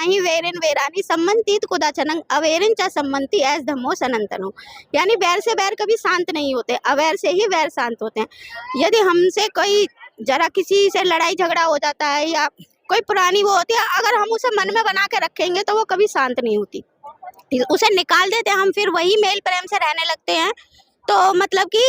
नाही वेरेन वेरानी सम्मंतीत कुदाचनंग अवेरिन च सम्मंती एस धम्मो सनातनो। यानी वैर से वैर कभी शांत नहीं होते, अवैर से ही वैर शांत होते हैं। यदि हमसे कोई जरा किसी से लड़ाई झगड़ा हो जाता है या कोई पुरानी वो होती है, अगर हम उसे मन में बना के रखेंगे तो वो कभी शांत नहीं होती, उसे निकाल देते हम, फिर वही मेल प्रेम से रहने लगते हैं। तो मतलब कि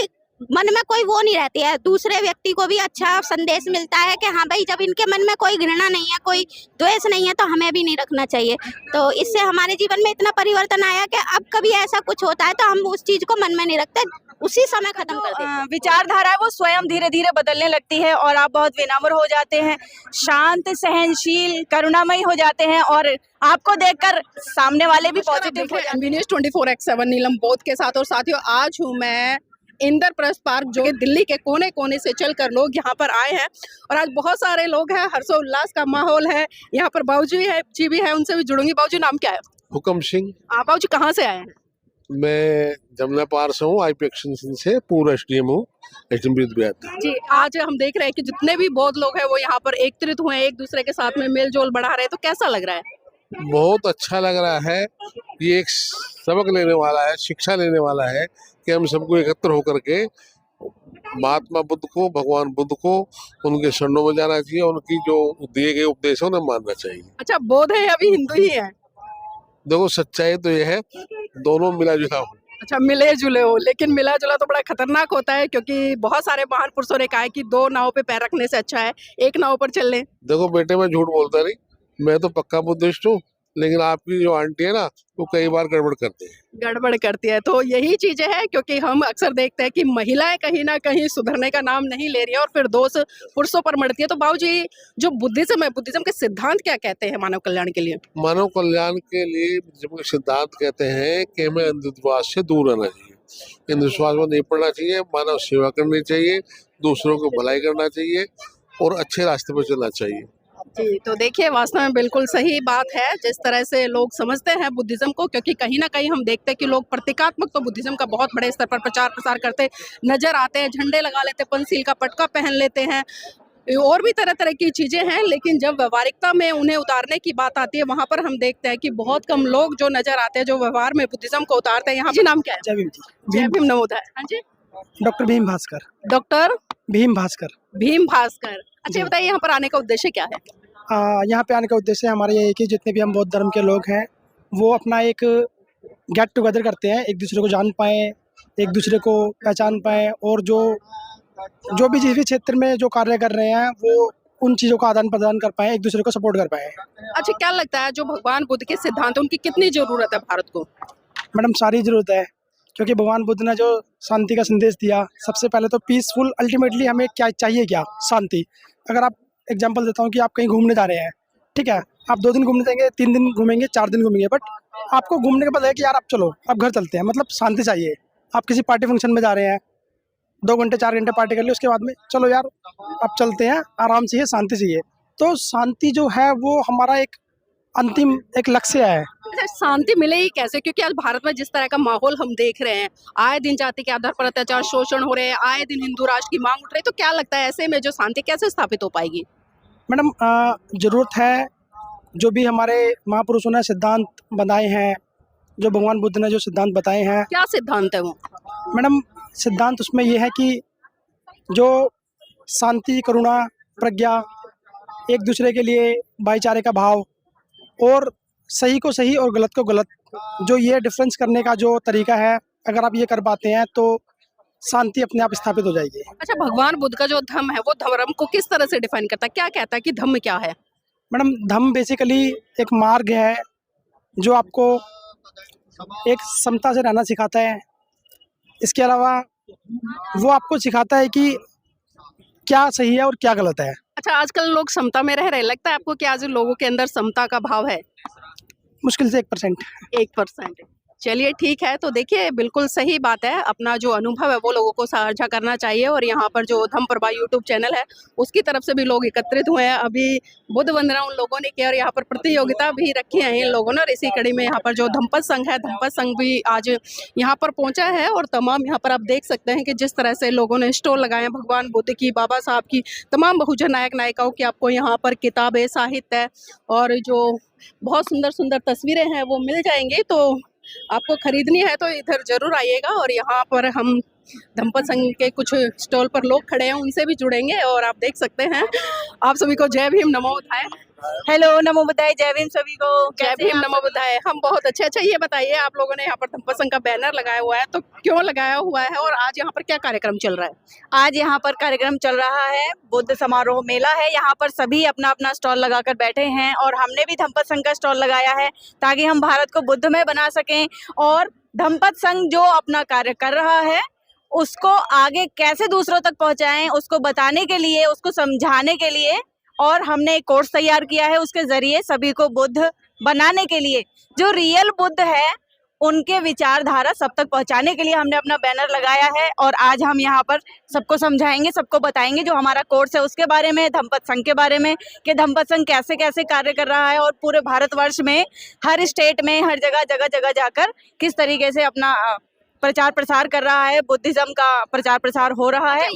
मन में कोई वो नहीं रहती है, दूसरे व्यक्ति को भी अच्छा संदेश मिलता है कि हाँ भाई जब इनके मन में कोई घृणा नहीं है, कोई द्वेष नहीं है, तो हमें भी नहीं रखना चाहिए। तो इससे हमारे जीवन में इतना परिवर्तन आया कि अब कभी ऐसा कुछ होता है तो हम उस चीज को मन में नहीं रखते, उसी समय खत्म कर देते हैं। विचारधारा है वो स्वयं धीरे धीरे बदलने लगती है और आप बहुत विनम्र हो जाते हैं, शांत, सहनशील, करुणामयी हो जाते हैं और आपको देखकर सामने वाले भी पॉजिटिव हो जाते हैं। एमबी न्यूज़ 24/7 नीलम बोध के साथ। और साथियों, आज हूँ मैं इंद्रप्रस्थ पार्क, जो कि दिल्ली के कोने कोने से चलकर लोग यहाँ पर आए हैं और आज बहुत सारे लोग हैं, हर्षोल्लास का माहौल है। यहाँ पर बाबूजी भी है, उनसे भी जुड़ूंगी। बाबूजी, नाम क्या है? हुक्म सिंह। बाबूजी कहाँ से आए हैं? मैं जमुना पार से हूँ, आईपी एक्सटेंशन से पूर्व एसडीएम हूँ, एसडीएम बिहार। जी, आज हम देख रहे हैं कि जितने भी बौद्ध लोग हैं वो यहाँ पर एकत्रित हुए हैं, एक दूसरे के साथ में मेल जोल बढ़ा रहे हैं, तो कैसा लग रहा है? बहुत अच्छा लग रहा है। ये एक सबक लेने वाला है, शिक्षा लेने वाला है कि हम सबको एकत्र होकर के महात्मा बुद्ध को, भगवान बुद्ध को, उनके शरणों में जाना चाहिए, उनकी जो दिए गए उपदेश है उन्हें मानना चाहिए। अच्छा, बौद्ध है अभी हिंदू ही है? देखो, सच्चाई तो ये है, दोनों मिला जुला हो। अच्छा, मिले जुले हो, लेकिन मिला जुला तो बड़ा खतरनाक होता है, क्योंकि बहुत सारे महान पुरुषों ने कहा है कि दो नाव पे पैर रखने से अच्छा है एक नाव पर चल लें। देखो बेटे, मैं झूठ बोलता नहीं, मैं तो पक्का बुद्धिस्ट हूँ, लेकिन आपकी जो आंटी है ना, वो कई बार गड़बड़ करती है। तो यही चीजें हैं, क्योंकि हम अक्सर देखते हैं कि महिलाएं कहीं ना कहीं सुधरने का नाम नहीं ले रही है और फिर दोष पुरुषों पर मढ़ती है। तो बाबूजी, जो बुद्धिज्म है, बुद्धिज्म के सिद्धांत क्या कहते हैं मानव कल्याण के लिए? मानव कल्याण के लिए बुद्धिज्म के सिद्धांत कहते हैं कि हमें अंधविश्वास से दूर रहना चाहिए, अंधविश्वास में नहीं पड़ना चाहिए, मानव सेवा करनी चाहिए, दूसरों को भलाई करना चाहिए और अच्छे रास्ते पर चलना चाहिए। जी, तो देखिए, वास्तव में बिल्कुल सही बात है जिस तरह से लोग समझते हैं बुद्धिज्म को, क्योंकि कहीं ना कहीं हम देखते हैं कि लोग प्रतीकात्मक तो बुद्धिज्म का बहुत बड़े स्तर पर प्रचार प्रसार करते नजर आते हैं, झंडे लगा लेते हैं, पंचशील का पटका पहन लेते हैं, और भी तरह तरह की चीजें हैं, लेकिन जब व्यवहारिकता में उन्हें उतारने की बात आती है, वहां पर हम देखते हैं कि बहुत कम लोग जो नजर आते हैं जो व्यवहार में बुद्धिज्म को उतारते हैं। यहाँ जी, नाम क्या है? जय भीम जी। जय भीम नवोदय। हाँ जी, डॉक्टर भीम भास्कर। डॉक्टर भीम भास्कर। भीम भास्कर। अच्छा, बताइए यहाँ पर आने का उद्देश्य क्या है? यहाँ पे आने का उद्देश्य हमारा ये है कि जितने भी हम बौद्ध धर्म के लोग हैं वो अपना एक गेट टुगेदर करते हैं, एक दूसरे को जान पाएँ, एक दूसरे को पहचान पाएँ, और जो भी जिस भी क्षेत्र में जो कार्य कर रहे हैं वो उन चीज़ों का आदान प्रदान कर पाएँ, एक दूसरे को सपोर्ट कर पाएँ। अच्छा, क्या लगता है जो भगवान बुद्ध के सिद्धांत हैं उनकी कितनी जरूरत है भारत को? मैडम, सारी ज़रूरत है, क्योंकि भगवान बुद्ध ने जो शांति का संदेश दिया, सबसे पहले तो पीसफुल, अल्टीमेटली हमें क्या चाहिए, क्या शांति। अगर आप एग्जांपल देता हूँ कि आप कहीं घूमने जा रहे हैं, ठीक है, आप 2 दिन घूमने जाएंगे, 3 दिन घूमेंगे, 4 दिन घूमेंगे, बट आपको घूमने के बाद है कि यार आप चलो, अब घर चलते हैं, मतलब शांति चाहिए। आप किसी पार्टी फंक्शन में जा रहे हैं, 2 घंटे 4 घंटे पार्टी कर ली, उसके बाद में चलो यार अब चलते हैं, आराम चाहिए, शांति चाहिए। तो शांति जो है वो हमारा एक अंतिम एक लक्ष्य है। अच्छा, शांति मिलेगी कैसे? क्योंकि आज भारत में जिस तरह का माहौल हम देख रहे हैं, आए दिन जाति के आधार पर अत्याचार, शोषण हो रहे हैं, आए दिन हिंदू राष्ट्र की मांग उठ रही है, तो क्या लगता है ऐसे में जो शांति कैसे स्थापित हो पाएगी? मैडम, ज़रूरत है जो भी हमारे महापुरुषों ने सिद्धांत बनाए हैं, जो भगवान बुद्ध ने जो सिद्धांत बताए हैं। क्या सिद्धांत है वो? मैडम, सिद्धांत उसमें ये है कि जो शांति, करुणा, प्रज्ञा, एक दूसरे के लिए भाईचारे का भाव, और सही को सही और गलत को गलत, जो ये डिफरेंस करने का जो तरीका है, अगर आप ये कर पाते हैं तो शांति अपने आप स्थापित हो जाएगी। अच्छा, भगवान बुद्ध का जो धम्म है वो धर्म को किस तरह से डिफाइन करता है? क्या कहता है कि धम्म क्या है? मैडम, धम्म बेसिकली एक मार्ग है जो आपको एक समता से रहना सिखाता है। इसके अलावा वो आपको सिखाता है कि क्या सही है और क्या गलत है। अच्छा, आजकल लोग समता में रह रहे हैं, लगता है आपको कि आज लोगों के अंदर समता का भाव है? मुश्किल से 1%। 1%। चलिए ठीक है। तो देखिए बिल्कुल सही बात है, अपना जो अनुभव है वो लोगों को साझा करना चाहिए। और यहाँ पर जो धम्म प्रभा यूट्यूब चैनल है उसकी तरफ से भी लोग एकत्रित हुए हैं। अभी बुद्ध वंदना उन लोगों ने किया और यहाँ पर प्रतियोगिता भी रखी है इन लोगों ने। और इसी कड़ी में यहाँ पर जो धम्मपद संघ है, धम्मपद संघ भी आज यहाँ पर पहुंचा है। और तमाम यहाँ पर आप देख सकते हैं कि जिस तरह से लोगों ने स्टॉल लगाए हैं भगवान बुद्ध की, बाबा साहब की, तमाम बहुजन नायक नायिकाओं की आपको यहाँ पर किताबें, साहित्य और जो बहुत सुंदर सुंदर तस्वीरें हैं वो मिल जाएंगी। तो आपको खरीदनी है तो इधर जरूर आइएगा। और यहाँ पर हम धम्मपद संघ के कुछ स्टॉल पर लोग खड़े हैं, उनसे भी जुड़ेंगे। और आप देख सकते हैं, आप सभी को जय भीम नमो बुद्धाय। हेलो, नमो बुद्धाय, जय भीम सभी को। जय कैसे भीम हैं आप? नमो बुद्धाय। हम बहुत अच्छे। अच्छा ये बताइए, आप लोगों ने यहाँ पर धम्मपद संघ का बैनर लगाया हुआ है, तो क्यों लगाया हुआ है और आज यहाँ पर क्या कार्यक्रम चल रहा है? आज यहाँ पर कार्यक्रम चल रहा है, बुद्ध समारोह मेला है। यहाँ पर सभी अपना अपना स्टॉल लगाकर बैठे हैं और हमने भी धम्मपद संघ का स्टॉल लगाया है ताकि हम भारत को बुद्धमय बना सकें। और धम्मपद संघ जो अपना कार्य कर रहा है उसको आगे कैसे दूसरों तक पहुँचाएं, उसको बताने के लिए, उसको समझाने के लिए और हमने एक कोर्स तैयार किया है। उसके जरिए सभी को बुद्ध बनाने के लिए, जो रियल बुद्ध है उनके विचारधारा सब तक पहुंचाने के लिए हमने अपना बैनर लगाया है। और आज हम यहाँ पर सबको समझाएंगे, सबको बताएंगे जो हमारा कोर्स है उसके बारे में, धम्मपद संघ के बारे में कि धम्मपद संघ कैसे कैसे कार्य कर रहा है और पूरे भारतवर्ष में हर स्टेट में हर जगह जगह जगह जाकर किस तरीके से अपना प्रचार प्रसार कर रहा है, बुद्धिज्म का प्रचार प्रसार हो रहा है।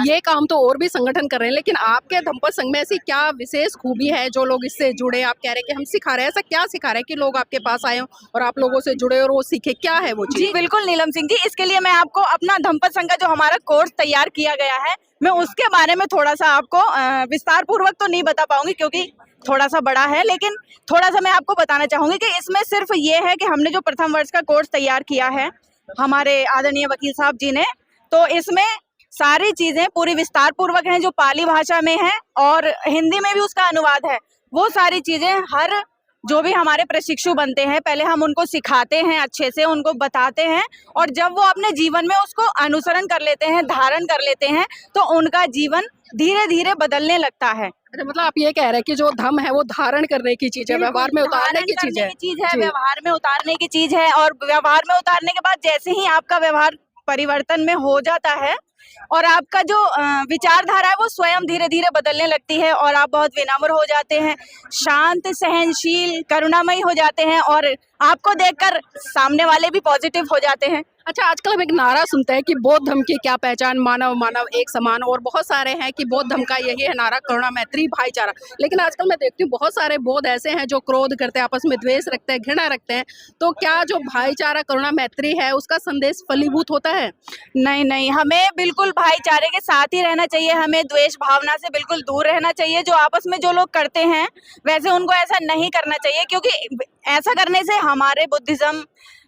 ये काम तो और भी संगठन कर रहे हैं, लेकिन आपके धम्मपद संघ में ऐसी क्या विशेष खूबी है जो लोग इससे जुड़े? आप कह रहे हैं कि हम सिखा रहे हैं, ऐसा क्या सिखा रहे हैं कि लोग आपके पास आए और आप लोगों से जुड़े और वो सीखे? क्या है वो चीज? जी बिल्कुल नीलम सिंह जी, इसके लिए मैं आपको अपना धम्मपद संघ का जो हमारा कोर्स तैयार किया गया है मैं उसके बारे में थोड़ा सा आपको विस्तार पूर्वक तो नहीं बता पाऊंगी क्योंकि थोड़ा सा बड़ा है, लेकिन थोड़ा सा मैं आपको बताना चाहूंगी कि इसमें सिर्फ ये है कि हमने जो प्रथम वर्ष का कोर्स तैयार किया है हमारे आदरणीय वकील साहब जी ने, तो इसमें सारी चीजें पूरी विस्तार पूर्वक हैं जो पाली भाषा में है और हिंदी में भी उसका अनुवाद है। वो सारी चीजें हर जो भी हमारे प्रशिक्षु बनते हैं पहले हम उनको सिखाते हैं, अच्छे से उनको बताते हैं और जब वो अपने जीवन में उसको अनुसरण कर लेते हैं, धारण कर लेते हैं तो उनका जीवन धीरे धीरे बदलने लगता है। मतलब आप ये कह रहे हैं कि जो धम्म है वो धारण करने की चीज है, व्यवहार में उतारने की चीज है। व्यवहार में उतारने की चीज है और व्यवहार में उतारने के बाद जैसे ही आपका व्यवहार परिवर्तन में हो जाता है और आपका जो विचारधारा है वो स्वयं धीरे धीरे बदलने लगती है और आप बहुत विनम्र हो जाते हैं, शांत, सहनशील, करुणामयी हो जाते हैं और आपको देखकर सामने वाले भी पॉजिटिव हो जाते हैं। अच्छा, आजकल हम एक नारा सुनते हैं कि बौद्ध धर्म की क्या पहचान, मानव मानव एक समान, और बहुत सारे हैं कि बौद्ध धर्म का यही है नारा, करुणा, मैत्री, भाईचारा। लेकिन आजकल मैं देखती हूँ बहुत सारे बौद्ध ऐसे हैं जो क्रोध करते हैं, आपस में द्वेष रखते हैं, घृणा रखते हैं। तो क्या जो भाईचारा, करुणा, मैत्री है उसका संदेश फलीभूत होता है? नहीं नहीं, हमें बिल्कुल भाईचारे के साथ ही रहना चाहिए, हमें द्वेष भावना से बिल्कुल दूर रहना चाहिए। जो आपस में जो लोग करते हैं वैसे उनको ऐसा नहीं करना चाहिए क्योंकि ऐसा करने से हमारे बुद्धिज्म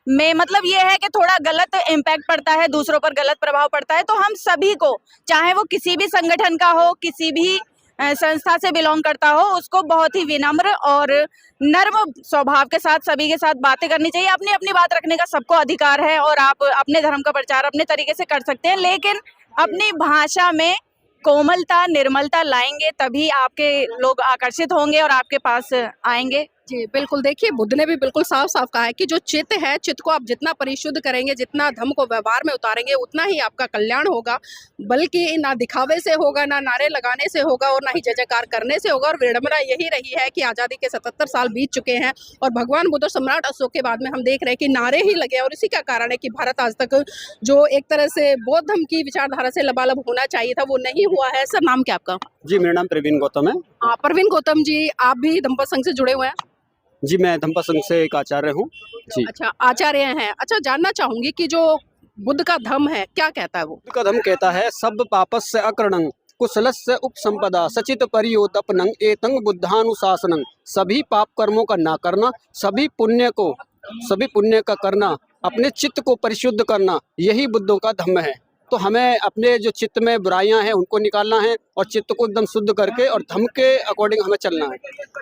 में मतलब ये है कि थोड़ा गलत इम्पैक्ट पड़ता है, दूसरों पर गलत प्रभाव पड़ता है। तो हम सभी को, चाहे वो किसी भी संगठन का हो, किसी भी संस्था से बिलोंग करता हो, उसको बहुत ही विनम्र और नर्म स्वभाव के साथ सभी के साथ बातें करनी चाहिए। अपनी अपनी बात रखने का सबको अधिकार है और आप अपने धर्म का प्रचार अपने तरीके से कर सकते हैं, लेकिन अपनी भाषा में कोमलता, निर्मलता लाएंगे तभी आपके लोग आकर्षित होंगे और आपके पास आएंगे। जी बिल्कुल। देखिए बुद्ध ने भी बिल्कुल साफ साफ कहा है कि जो चित्त है, चित्त को आप जितना परिशुद्ध करेंगे, जितना धर्म को व्यवहार में उतारेंगे, उतना ही आपका कल्याण होगा। बल्कि ना दिखावे से होगा, ना नारे लगाने से होगा और ना ही जय जयकार करने से होगा। और विडंबना यही रही है कि आज़ादी के 77 साल बीत चुके हैं और भगवान बुद्ध और सम्राट अशोक के बाद में हम देख रहे हैं कि नारे ही लगे। और इसी का कारण है कि भारत आज तक जो एक तरह से बौद्ध धर्म की विचारधारा से लबालब होना चाहिए था वो नहीं हुआ है। सर, नाम क्या आपका? जी, मेरा नाम प्रवीण गौतम है। हाँ, प्रवीण गौतम जी, आप भी धम्मपद संघ से जुड़े हुए हैं? जी, मैं धम्मपद संघ से एक आचार्य हूँ जी। अच्छा, आचार्य हैं। अच्छा, जानना चाहूंगी कि जो बुद्ध का धम्म है क्या कहता है वो? बुद्ध का धम्म कहता है सब पापस्य अकरणं कुशलस्य उपसंपदा सचित परियोतपनं एतं बुद्धानुशासनं। सभी पाप कर्मों का ना करना, सभी पुण्य का करना, अपने चित्त को परिशुद्ध करना, यही बुद्धों का धम्म है। तो हमें अपने जो चित्त में बुराइयां हैं उनको निकालना है और चित्त को एकदम शुद्ध करके और धम्म के अकॉर्डिंग हमें चलना है।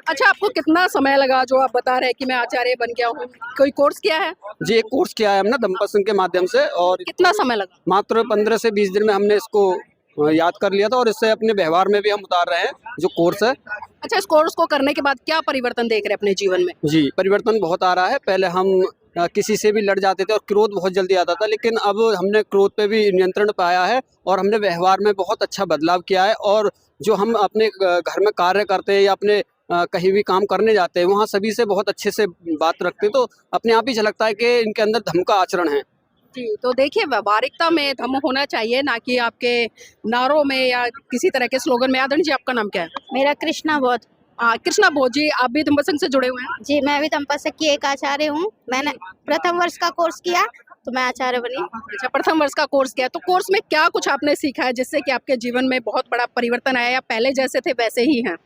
अच्छा, आपको कितना समय लगा जो आप बता रहे हैं कि मैं आचार्य बन गया हूँ? कोई कोर्स किया है? जी, एक कोर्स किया है हमने धम्मपद संघ के माध्यम से। और कितना समय लगा? मात्र 15 से 20 दिन में हमने इसको याद कर लिया था और इससे अपने व्यवहार में भी हम उतार रहे हैं जो कोर्स है। अच्छा, इस कोर्स को करने के बाद क्या परिवर्तन देख रहे हैं अपने जीवन में? जी, परिवर्तन बहुत आ रहा है। पहले हम किसी से भी लड़ जाते थे और क्रोध बहुत जल्दी आता था, लेकिन अब हमने क्रोध पे भी नियंत्रण पाया है और हमने व्यवहार में बहुत अच्छा बदलाव किया है। और जो हम अपने घर में कार्य करते हैं या अपने कहीं भी काम करने जाते हैं, वहाँ सभी से बहुत अच्छे से बात रखते हैं, तो अपने आप ही झलकता है कि इनके अंदर धर्म का आचरण है। जी, तो देखिए व्यावहारिकता में धम्म होना चाहिए, ना कि आपके नारों में या किसी तरह के स्लोगन में। आदरण जी, आपका नाम क्या है? मेरा कृष्णा बौद्ध। कृष्णा भोज जी, आप भी धम्म संघ से जुड़े हुए हैं? जी, मैं भी दंपत संघ की एक आचार्य हूँ। मैंने प्रथम वर्ष का कोर्स किया तो मैं आचार्य बनी। अच्छा, प्रथम वर्ष का कोर्स किया, तो कोर्स में क्या कुछ आपने सीखा है जिससे कि आपके जीवन में बहुत बड़ा परिवर्तन आया, या पहले जैसे थे वैसे ही हैं?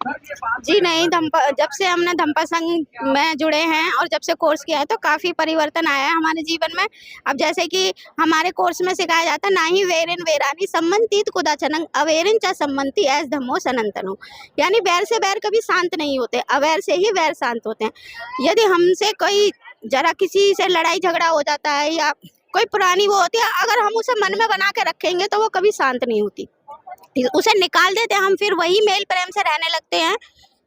जी नहीं, जब से हमने धम्पा संघ में जुड़े हैं और जब से कोर्स किया है तो काफ़ी परिवर्तन आया है हमारे जीवन में। अब जैसे कि हमारे कोर्स में सिखाया जाता है, ना ही वेरेन वेरानी सम्मंतित कुदाचनंग अवेरन चा सम्मंति एस धम्मो सनातनो, यानी बैर से बैर कभी शांत नहीं होते, अवैर से ही वैर शांत होते हैं। यदि हमसे कोई जरा किसी से लड़ाई झगड़ा हो जाता है या कोई पुरानी वो होती है, अगर हम उसे मन में बना के रखेंगे तो वो कभी शांत नहीं होती। उसे निकाल देते हैं हम, फिर वही मेल प्रेम से रहने लगते हैं,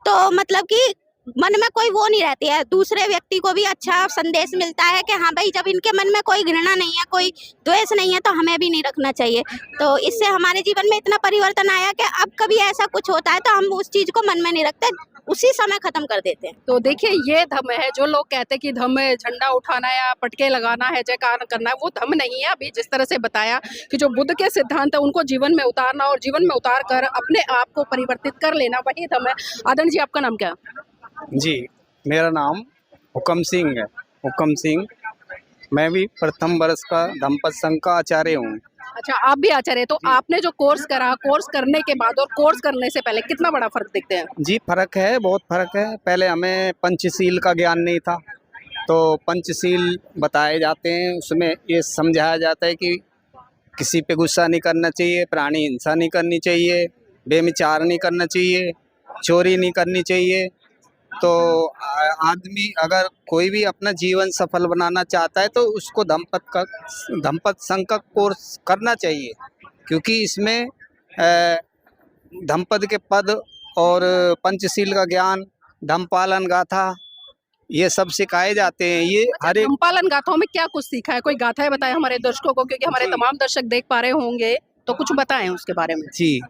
तो मतलब कि मन में कोई वो नहीं रहती है। दूसरे व्यक्ति को भी अच्छा संदेश मिलता है कि हाँ भाई, जब इनके मन में कोई घृणा नहीं है, कोई द्वेष नहीं है, तो हमें भी नहीं रखना चाहिए। तो इससे हमारे जीवन में इतना परिवर्तन आया कि अब कभी ऐसा कुछ होता है तो हम उस चीज को मन में नहीं रखते, उसी समय खत्म कर देते हैं। तो देखिए, ये धम्म है। जो लोग कहते हैं कि धम्म है झंडा उठाना या पटके लगाना है, जयकार करना है, वो धम्म नहीं है। अभी जिस तरह से बताया कि जो बुद्ध के सिद्धांत है उनको जीवन में उतारना और जीवन में उतार कर अपने आप को परिवर्तित कर लेना, वही धम्म है। आदरण जी, आपका नाम क्या है? जी, मेरा नाम हुक्म सिंह है। हुक्म सिंह, मैं भी प्रथम वर्ष का धम्पत संघ का आचार्य हूँ। अच्छा, आप भी आचार्य हैं। तो आपने जो कोर्स करा, कोर्स करने के बाद और कोर्स करने से पहले कितना बड़ा फर्क देखते हैं? जी, फर्क है, बहुत फर्क है। पहले हमें पंचशील का ज्ञान नहीं था, तो पंचशील बताए जाते हैं, उसमें ये समझाया जाता है कि किसी पे गुस्सा नहीं करना चाहिए, प्राणी हिंसा नहीं करनी चाहिए, बेविचार नहीं करना चाहिए, चोरी नहीं करनी चाहिए। तो आदमी अगर कोई भी अपना जीवन सफल बनाना चाहता है तो उसको धम्पत संघ का कोर्स करना चाहिए, क्योंकि इसमें धम्पद के पद और पंचशील का ज्ञान, धम्मपालन गाथा, ये सब सिखाए जाते हैं। ये हर एक धम्मपालन गाथाओं में क्या कुछ सीखा है? कोई गाथाएं बताएं हमारे दर्शकों को, क्योंकि हमारे तमाम दर्शक देख पा रहे होंगे, तो कुछ बताएं उसके बारे में। जी,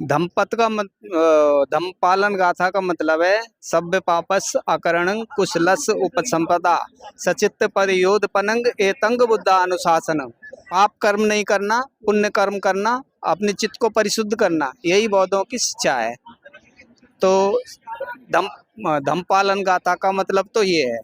धम्मपालन गाथा का मतलब है सभ्य पापस अकरणं कुशलस उपसंपदा सचित्त परियोधपनंग एतंग बुद्धा अनुशासनम। पाप कर्म नहीं करना, पुण्य कर्म करना, अपने चित्त को परिशुद्ध करना, यही बौद्धों की शिक्षा है। तो धम्मपालन गाथा का मतलब तो ये है।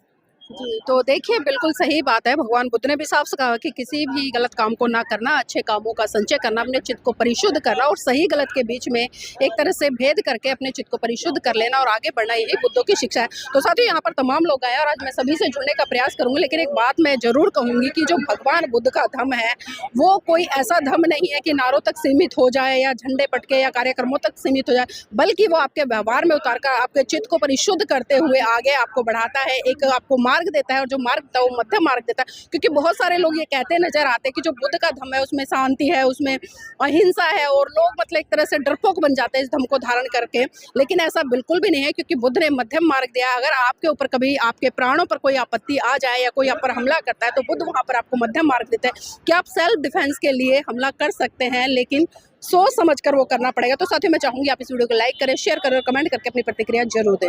जी, तो देखिए, बिल्कुल सही बात है। भगवान बुद्ध ने भी साफ से कहा कि किसी भी गलत काम को ना करना, अच्छे कामों का संचय करना, अपने चित्त को परिशुद्ध करना और सही गलत के बीच में एक तरह से भेद करके अपने चित्त को परिशुद्ध कर लेना और आगे बढ़ना, यही बुद्धों की शिक्षा है। तो साथियों, यहाँ पर तमाम लोग आए और आज मैं सभी से जुड़ने का प्रयास करूंगी, लेकिन एक बात मैं जरूर कहूंगी कि जो भगवान बुद्ध का धम्म है वो कोई ऐसा धम्म नहीं है कि नारों तक सीमित हो जाए या झंडे पटके या कार्यक्रमों तक सीमित हो जाए, बल्कि वो आपके व्यवहार में उतार कर आपके चित्त को परिशुद्ध करते हुए आगे आपको बढ़ाता है, एक आपको मार्ग देता है, और जो मार्ग देता है वो मध्य मार्ग देता है। क्योंकि बहुत सारे लोग ये कहते नजर आते हैं कि जो बुद्ध का धम्म है उसमें शांति है, उसमें अहिंसा है, और लोग मतलब एक तरह से डरपोक बन जाते हैं इस धम्म को धारण करके, लेकिन ऐसा बिल्कुल भी नहीं है, क्योंकि बुद्ध ने मध्यम मार्ग दिया। अगर आपके ऊपर कभी आपके प्राणों पर कोई आपत्ति आ जाए या कोई आप पर हमला करता है तो बुद्ध वहां पर आपको मध्यम मार्ग देता है कि आप सेल्फ डिफेंस के लिए हमला कर सकते हैं, लेकिन सोच समझ कर वो करना पड़ेगा। तो साथियों, मैं चाहूंगी आप इस वीडियो को लाइक करें, शेयर करें और कमेंट करके अपनी प्रतिक्रिया जरूर दें।